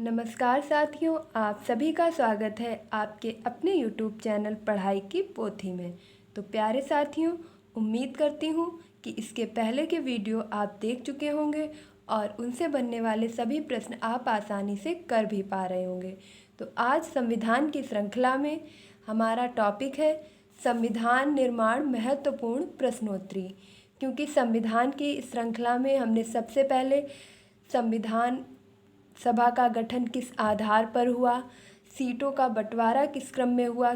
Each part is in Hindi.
नमस्कार साथियों, आप सभी का स्वागत है आपके अपने YouTube चैनल पढ़ाई की पोथी में। तो प्यारे साथियों, उम्मीद करती हूँ कि इसके पहले के वीडियो आप देख चुके होंगे और उनसे बनने वाले सभी प्रश्न आप आसानी से कर भी पा रहे होंगे। तो आज संविधान की श्रृंखला में हमारा टॉपिक है संविधान निर्माण महत्वपूर्ण प्रश्नोत्तरी। क्योंकि संविधान की श्रृंखला में हमने सबसे पहले संविधान सभा का गठन किस आधार पर हुआ, सीटों का बंटवारा किस क्रम में हुआ,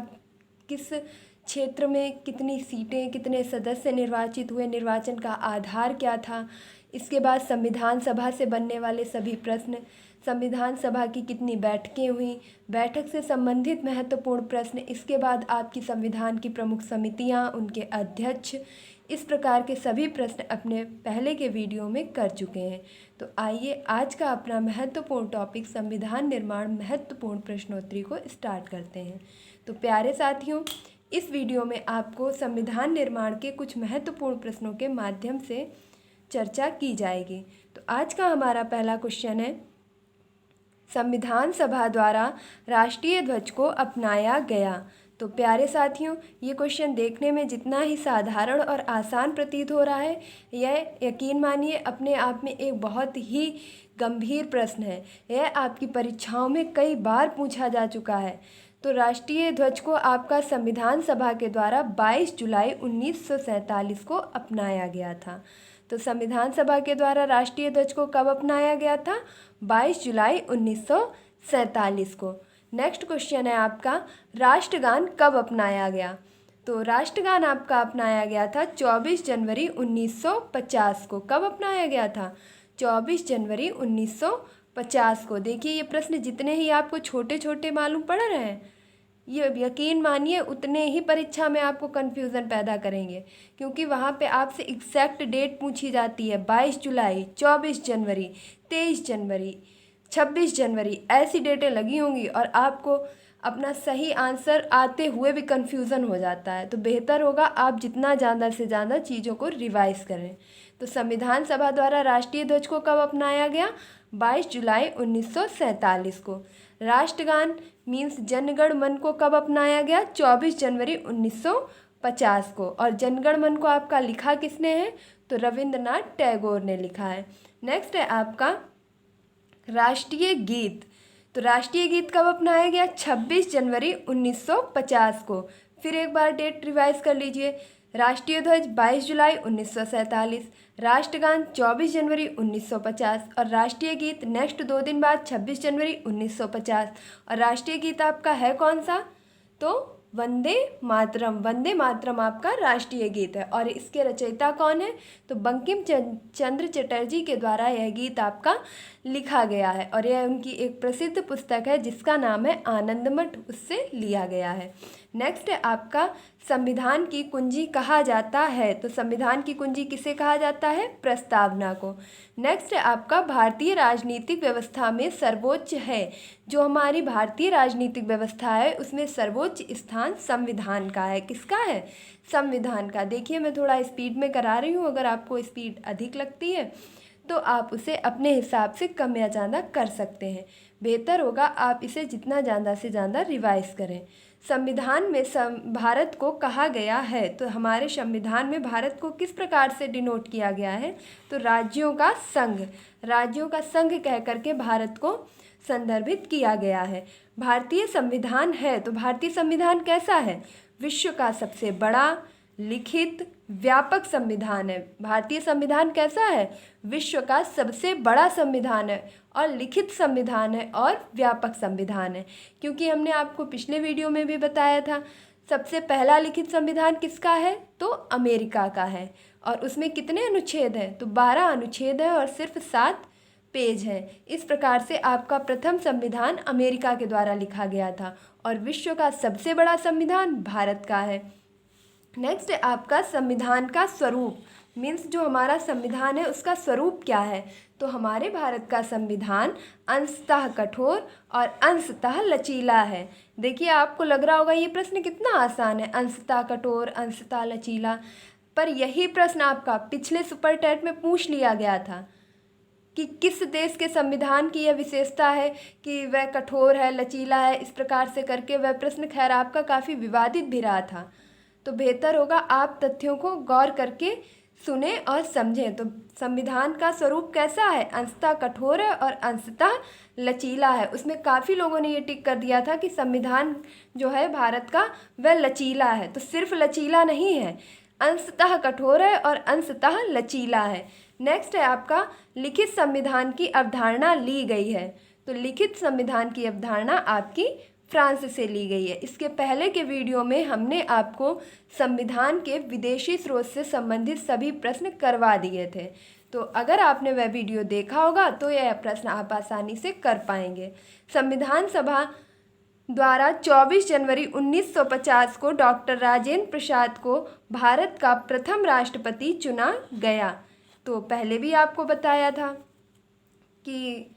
किस क्षेत्र में कितनी सीटें, कितने सदस्य निर्वाचित हुए, निर्वाचन का आधार क्या था। इसके बाद संविधान सभा से बनने वाले सभी प्रश्न, संविधान सभा की कितनी बैठकें हुई, बैठक से संबंधित महत्वपूर्ण प्रश्न। इसके बाद आपकी संविधान की प्रमुख समितियां, उनके अध्यक्ष, इस प्रकार के सभी प्रश्न अपने पहले के वीडियो में कर चुके हैं। तो आइए आज का अपना महत्वपूर्ण टॉपिक संविधान निर्माण महत्वपूर्ण प्रश्नोत्तरी को स्टार्ट करते हैं। तो प्यारे साथियों, इस वीडियो में आपको संविधान निर्माण के कुछ महत्वपूर्ण प्रश्नों के माध्यम से चर्चा की जाएगी। तो आज का हमारा पहला क्वेश्चन है, संविधान सभा द्वारा राष्ट्रीय ध्वज को अपनाया गया। तो प्यारे साथियों, ये क्वेश्चन देखने में जितना ही साधारण और आसान प्रतीत हो रहा है, यह यकीन मानिए अपने आप में एक बहुत ही गंभीर प्रश्न है। यह आपकी परीक्षाओं में कई बार पूछा जा चुका है। तो राष्ट्रीय ध्वज को आपका संविधान सभा के द्वारा 22 जुलाई 1947 को अपनाया गया था। तो संविधान सभा के द्वारा राष्ट्रीय ध्वज को कब अपनाया गया था? 22 जुलाई 1947 को। नेक्स्ट क्वेश्चन है आपका, राष्ट्रगान कब अपनाया गया? तो राष्ट्रगान आपका अपनाया गया था 24 जनवरी 1950 को। कब अपनाया गया था? 24 जनवरी 1950 को। देखिए, ये प्रश्न जितने ही आपको छोटे छोटे मालूम पड़ रहे हैं, ये यकीन मानिए उतने ही परीक्षा में आपको कन्फ्यूज़न पैदा करेंगे। क्योंकि वहाँ पे आपसे एग्जैक्ट डेट पूछी जाती है, 22 जुलाई, 24 जनवरी, 23 जनवरी, 26 जनवरी, ऐसी डेटें लगी होंगी और आपको अपना सही आंसर आते हुए भी कन्फ्यूज़न हो जाता है। तो बेहतर होगा आप जितना ज़्यादा से ज़्यादा चीज़ों को रिवाइज करें। तो संविधान सभा द्वारा राष्ट्रीय ध्वज को कब अपनाया गया? 22 जुलाई 1947 को। राष्ट्रगान मीन्स जनगण मन को कब अपनाया गया? 24 जनवरी 1950 को। और जनगण मन को आपका लिखा किसने है? तो रविंद्रनाथ टैगोर ने लिखा है। नेक्स्ट है आपका राष्ट्रीय गीत। तो राष्ट्रीय गीत कब अपनाया गया? 26 जनवरी 1950 को। फिर एक बार डेट रिवाइज कर लीजिए। राष्ट्रीय ध्वज 22 जुलाई 1947, राष्ट्रगान 24 जनवरी 1950 और राष्ट्रीय गीत नेक्स्ट 2 दिन बाद 26 जनवरी 1950। और राष्ट्रीय गीत आपका है कौन सा? तो वंदे मातरम। वंदे मातरम आपका राष्ट्रीय गीत है। और इसके रचयिता कौन है? तो बंकिम चंद्र चटर्जी के द्वारा यह गीत आपका लिखा गया है और यह उनकी एक प्रसिद्ध पुस्तक है जिसका नाम है आनंदमठ, उससे लिया गया है। नेक्स्ट है आपका संविधान की कुंजी कहा जाता है। तो संविधान की कुंजी किसे कहा जाता है? प्रस्तावना को। नेक्स्ट है आपका भारतीय राजनीतिक व्यवस्था में सर्वोच्च है। जो हमारी भारतीय राजनीतिक व्यवस्था है उसमें सर्वोच्च स्थान संविधान का है। किसका है? संविधान का। देखिए, मैं थोड़ा स्पीड में करा रही हूँ, अगर आपको स्पीड अधिक लगती है तो आप उसे अपने हिसाब से कम या ज़्यादा कर सकते हैं। बेहतर होगा आप इसे जितना ज़्यादा से ज़्यादा रिवाइज करें। संविधान में भारत को कहा गया है। तो हमारे संविधान में भारत को किस प्रकार से डिनोट किया गया है? तो राज्यों का संघ। राज्यों का संघ कह करके भारत को संदर्भित किया गया है। भारतीय संविधान है तो भारतीय संविधान कैसा है? विश्व का सबसे बड़ा लिखित व्यापक संविधान है। भारतीय संविधान कैसा है? विश्व का सबसे बड़ा संविधान है और लिखित संविधान है और व्यापक संविधान है। क्योंकि हमने आपको पिछले वीडियो में भी बताया था, सबसे पहला लिखित संविधान किसका है? तो अमेरिका का है। और उसमें कितने अनुच्छेद हैं? तो 12 अनुच्छेद हैं और सिर्फ 7 पेज हैं। इस प्रकार से आपका प्रथम संविधान अमेरिका के द्वारा लिखा गया था और विश्व का सबसे बड़ा संविधान भारत का है। नेक्स्ट है आपका संविधान का स्वरूप। मीन्स जो हमारा संविधान है उसका स्वरूप क्या है? तो हमारे भारत का संविधान अंशतः कठोर और अंशतः लचीला है। देखिए, आपको लग रहा होगा ये प्रश्न कितना आसान है, अंशतः कठोर, अंशतः लचीला। पर यही प्रश्न आपका पिछले सुपर टेट में पूछ लिया गया था कि किस देश के संविधान की यह विशेषता है कि वह कठोर है, लचीला है, इस प्रकार से करके वह प्रश्न खैर आपका काफ़ी विवादित भी रहा था। तो बेहतर होगा आप तथ्यों को गौर करके सुने और समझें। तो संविधान का स्वरूप कैसा है? अंशतः कठोर है और अंशतः लचीला है। उसमें काफ़ी लोगों ने ये टिक कर दिया था कि संविधान जो है भारत का वह लचीला है। तो सिर्फ लचीला नहीं है, अंशतः कठोर है और अंशतः लचीला है। नेक्स्ट है आपका लिखित संविधान की अवधारणा ली गई है। तो लिखित संविधान की अवधारणा आपकी फ्रांस से ली गई है। इसके पहले के वीडियो में हमने आपको संविधान के विदेशी स्रोत से संबंधित सभी प्रश्न करवा दिए थे। तो अगर आपने वह वीडियो देखा होगा तो यह प्रश्न आप आसानी से कर पाएंगे। संविधान सभा द्वारा 24 जनवरी 1950 को डॉक्टर राजेंद्र प्रसाद को भारत का प्रथम राष्ट्रपति चुना गया। तो पहले भी आपको बताया था कि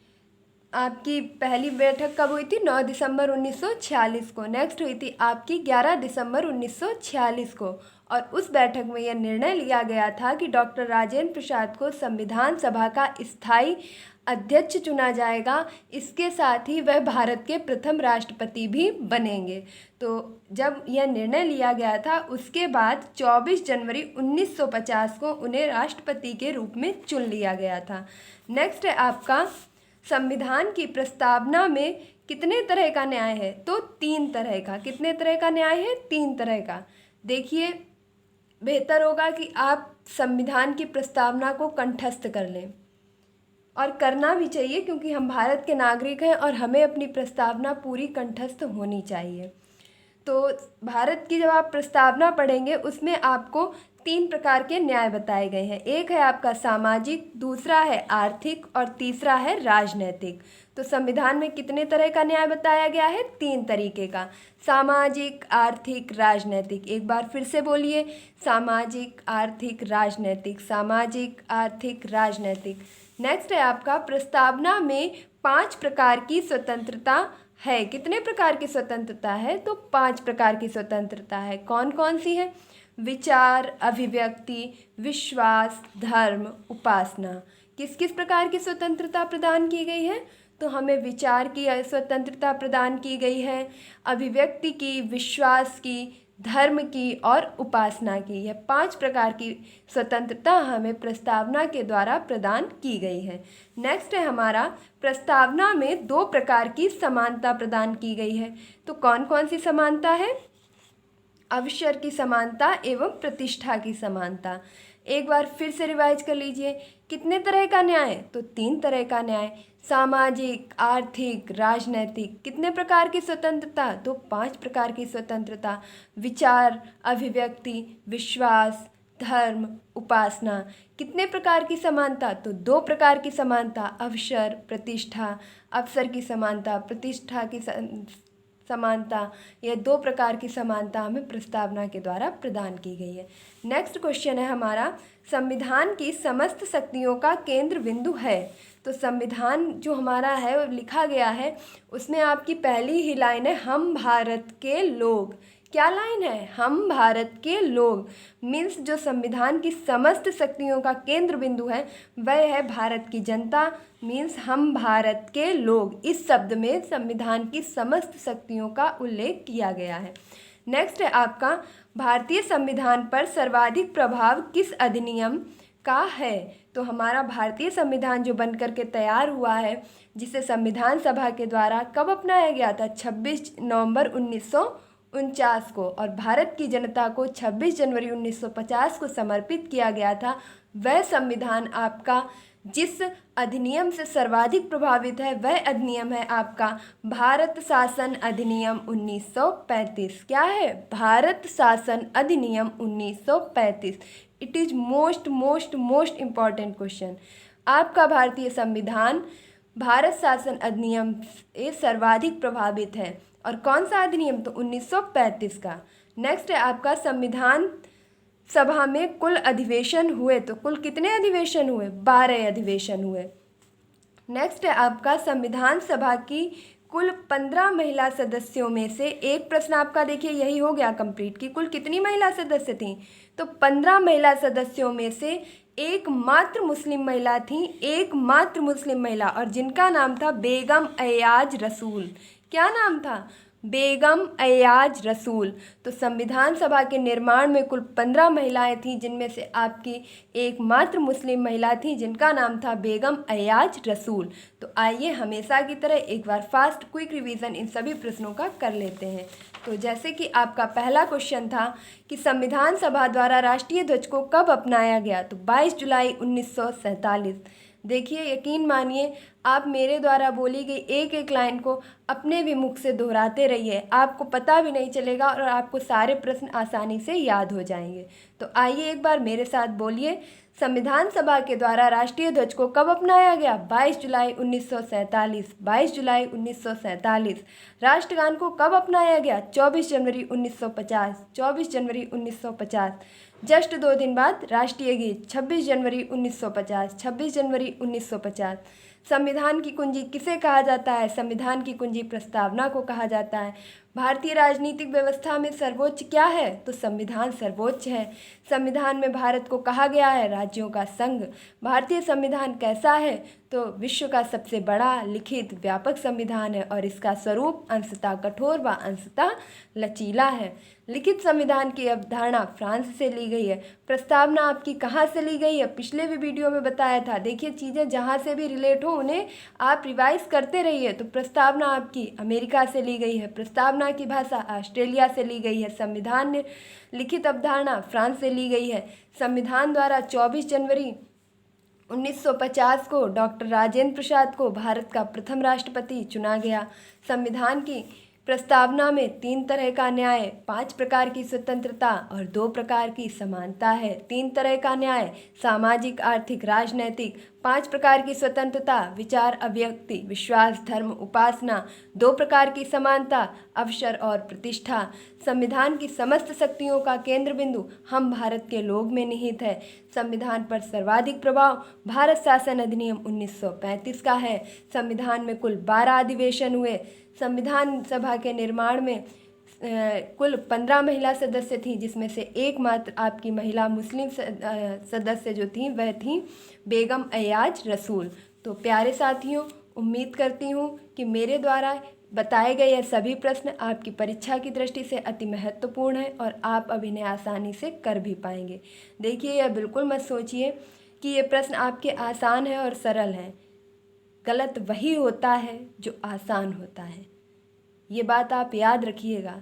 आपकी पहली बैठक कब हुई थी? 9 दिसंबर 1946 को। नेक्स्ट हुई थी आपकी 11 दिसंबर 1946 को। और उस बैठक में यह निर्णय लिया गया था कि डॉक्टर राजेंद्र प्रसाद को संविधान सभा का स्थायी अध्यक्ष चुना जाएगा। इसके साथ ही वह भारत के प्रथम राष्ट्रपति भी बनेंगे। तो जब यह निर्णय लिया गया था उसके बाद 24 जनवरी 1950 को उन्हें राष्ट्रपति के रूप में चुन लिया गया था। नेक्स्ट है आपका संविधान की प्रस्तावना में कितने तरह का न्याय है? तो 3 तरह का। कितने तरह का न्याय है? 3 तरह का। देखिए, बेहतर होगा कि आप संविधान की प्रस्तावना को कंठस्थ कर लें, और करना भी चाहिए क्योंकि हम भारत के नागरिक हैं और हमें अपनी प्रस्तावना पूरी कंठस्थ होनी चाहिए। तो भारत की जब आप प्रस्तावना पढ़ेंगे उसमें आपको 3 प्रकार के न्याय बताए गए हैं। एक है आपका सामाजिक, दूसरा है आर्थिक और तीसरा है राजनैतिक। तो संविधान में कितने तरह का न्याय बताया गया है? 3 तरीके का, सामाजिक, आर्थिक, राजनैतिक। एक बार फिर से बोलिए, सामाजिक, आर्थिक, राजनैतिक, सामाजिक, आर्थिक, राजनैतिक। नेक्स्ट है आपका प्रस्तावना में 5 प्रकार की स्वतंत्रता है। कितने प्रकार की स्वतंत्रता है? तो 5 प्रकार की स्वतंत्रता है। कौन कौन सी है? विचार, अभिव्यक्ति, विश्वास, धर्म, उपासना। किस किस प्रकार की स्वतंत्रता प्रदान की गई है? तो हमें विचार की स्वतंत्रता प्रदान की गई है, अभिव्यक्ति की, विश्वास की, धर्म की और उपासना की। यह 5 प्रकार की स्वतंत्रता हमें प्रस्तावना के द्वारा प्रदान की गई है। नेक्स्ट है हमारा प्रस्तावना में 2 प्रकार की समानता प्रदान की गई है। तो कौन कौन सी समानता है? अवसर की समानता एवं प्रतिष्ठा की समानता। एक बार फिर से रिवाइज कर लीजिए, कितने तरह का न्याय? तो 3 तरह का न्याय, सामाजिक, आर्थिक, राजनैतिक। कितने प्रकार की स्वतंत्रता? तो 5 प्रकार की स्वतंत्रता, विचार, अभिव्यक्ति, विश्वास, धर्म, उपासना। कितने प्रकार की समानता? तो 2 प्रकार की समानता, अवसर, प्रतिष्ठा। अवसर की समानता, प्रतिष्ठा की समानता, यह 2 प्रकार की समानता हमें प्रस्तावना के द्वारा प्रदान की गई है। नेक्स्ट क्वेश्चन है हमारा, संविधान की समस्त शक्तियों का केंद्र बिंदु है। तो संविधान जो हमारा है वो लिखा गया है, उसमें आपकी पहली ही लाइन है हम भारत के लोग। क्या लाइन है? हम भारत के लोग। मीन्स जो संविधान की समस्त शक्तियों का केंद्र बिंदु है वह है भारत की जनता। मीन्स हम भारत के लोग, इस शब्द में संविधान की समस्त शक्तियों का उल्लेख किया गया है। नेक्स्ट है आपका भारतीय संविधान पर सर्वाधिक प्रभाव किस अधिनियम का है? तो हमारा भारतीय संविधान जो बनकर के तैयार हुआ है, जिसे संविधान सभा के द्वारा कब अपनाया गया था? 26 नवंबर 1949 को, और भारत की जनता को 26 जनवरी 1950 को समर्पित किया गया था। वह संविधान आपका जिस अधिनियम से सर्वाधिक प्रभावित है वह अधिनियम है आपका भारत शासन अधिनियम 1935। क्या है? भारत शासन अधिनियम 1935। It is most important question. आपका भारतीय संविधान भारत शासन अधिनियम से सर्वाधिक प्रभावित है। और कौन सा अधिनियम? तो 1935 का। नेक्स्ट है आपका संविधान सभा में कुल अधिवेशन हुए। तो कुल कितने अधिवेशन हुए? 12 अधिवेशन हुए। नेक्स्ट है आपका संविधान सभा की कुल 15 महिला सदस्यों में से, एक प्रश्न आपका देखिए यही हो गया कंप्लीट कि कुल कितनी महिला सदस्य थी? तो 15 महिला सदस्यों में से एकमात्र मुस्लिम महिला थी, एकमात्र मुस्लिम महिला, और जिनका नाम था बेगम अयाज रसूल। क्या नाम था? बेगम अयाज रसूल। तो संविधान सभा के निर्माण में कुल 15 महिलाएं थीं, जिनमें से आपकी एकमात्र मुस्लिम महिला थी जिनका नाम था बेगम अयाज रसूल। तो आइए हमेशा की तरह एक बार फास्ट क्विक रिवीजन इन सभी प्रश्नों का कर लेते हैं। तो जैसे कि आपका पहला क्वेश्चन था कि संविधान सभा द्वारा राष्ट्रीय ध्वज को कब अपनाया गया, तो 22 जुलाई 1947। देखिए, यकीन मानिए, आप मेरे द्वारा बोली गई एक एक लाइन को अपने भी मुख से दोहराते रहिए, आपको पता भी नहीं चलेगा और आपको सारे प्रश्न आसानी से याद हो जाएंगे। तो आइए एक बार मेरे साथ बोलिए, संविधान सभा के द्वारा राष्ट्रीय ध्वज को कब अपनाया गया? 22 जुलाई 1947। 22 जुलाई 1947। राष्ट्रगान को कब अपनाया गया? 24 जनवरी 1950। 24 जनवरी 1950। जस्ट 2 दिन बाद राष्ट्रीय गीत 26 जनवरी 1950। 26 जनवरी 1950। संविधान की कुंजी किसे कहा जाता है? संविधान की कुंजी प्रस्तावना को कहा जाता है। भारतीय राजनीतिक व्यवस्था में सर्वोच्च क्या है? तो संविधान सर्वोच्च है। संविधान में भारत को कहा गया है राज्यों का संघ। भारतीय संविधान कैसा है? तो विश्व का सबसे बड़ा लिखित व्यापक संविधान है और इसका स्वरूप अंशतः कठोर व अंशतः लचीला है। लिखित संविधान की अवधारणा फ्रांस से ली गई है। प्रस्तावना आपकी कहाँ से ली गई है? पिछले भी वीडियो में बताया था। देखिए, चीज़ें जहाँ से भी रिलेट हो उन्हें आप रिवाइज करते रहिए। तो प्रस्तावना आपकी अमेरिका से ली गई है। प्रस्तावना की भाषा ऑस्ट्रेलिया से ली गई है। संविधान ने लिखित अवधारणा फ्रांस से ली गई है। संविधान द्वारा 24 जनवरी 1950 को डॉक्टर राजेंद्र प्रसाद को भारत का प्रथम राष्ट्रपति चुना गया। संविधान की प्रस्तावना में 3 तरह का न्याय, 5 प्रकार की स्वतंत्रता और 2 प्रकार की समानता है। 3 तरह का न्याय, सामाजिक, आर्थिक, राजनैतिक। 5 प्रकार की स्वतंत्रता, विचार, अभिव्यक्ति, विश्वास, धर्म, उपासना। 2 प्रकार की समानता, अवसर और प्रतिष्ठा। संविधान की समस्त शक्तियों का केंद्र बिंदु हम भारत के लोग में निहित है। संविधान पर सर्वाधिक प्रभाव भारत शासन अधिनियम 1935 का है। संविधान में कुल 12 अधिवेशन हुए। संविधान सभा के निर्माण में कुल 15 महिला सदस्य थीं, जिसमें से एकमात्र आपकी महिला मुस्लिम सदस्य जो थीं वह थीं बेगम अयाज रसूल। तो प्यारे साथियों, उम्मीद करती हूँ कि मेरे द्वारा बताए गए यह सभी प्रश्न आपकी परीक्षा की दृष्टि से अति महत्वपूर्ण है और आप अब इन्हें आसानी से कर भी पाएंगे। देखिए, यह बिल्कुल मत सोचिए कि ये प्रश्न आपके आसान है और सरल हैं। गलत वही होता है जो आसान होता है। ये बात आप याद रखिएगा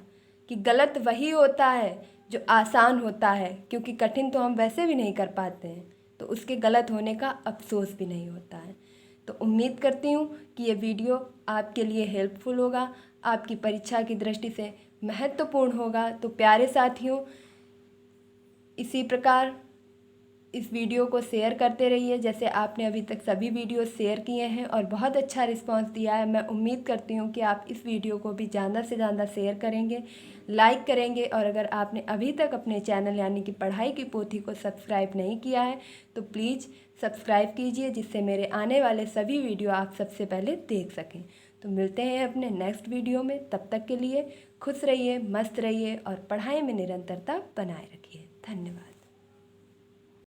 कि गलत वही होता है जो आसान होता है, क्योंकि कठिन तो हम वैसे भी नहीं कर पाते हैं, तो उसके गलत होने का अफसोस भी नहीं होता है। तो उम्मीद करती हूँ कि ये वीडियो आपके लिए हेल्पफुल होगा, आपकी परीक्षा की दृष्टि से महत्वपूर्ण होगा। तो प्यारे साथियों, इसी प्रकार इस वीडियो को शेयर करते रहिए, जैसे आपने अभी तक सभी वीडियो शेयर किए हैं और बहुत अच्छा रिस्पांस दिया है। मैं उम्मीद करती हूँ कि आप इस वीडियो को भी ज़्यादा से ज़्यादा शेयर करेंगे, लाइक करेंगे, और अगर आपने अभी तक अपने चैनल यानी कि पढ़ाई की पोथी को सब्सक्राइब नहीं किया है तो प्लीज़ सब्सक्राइब कीजिए, जिससे मेरे आने वाले सभी वीडियो आप सबसे पहले देख सकें। तो मिलते हैं अपने नेक्स्ट वीडियो में। तब तक के लिए खुश रहिए, मस्त रहिए और पढ़ाई में निरंतरता बनाए रखिए। धन्यवाद।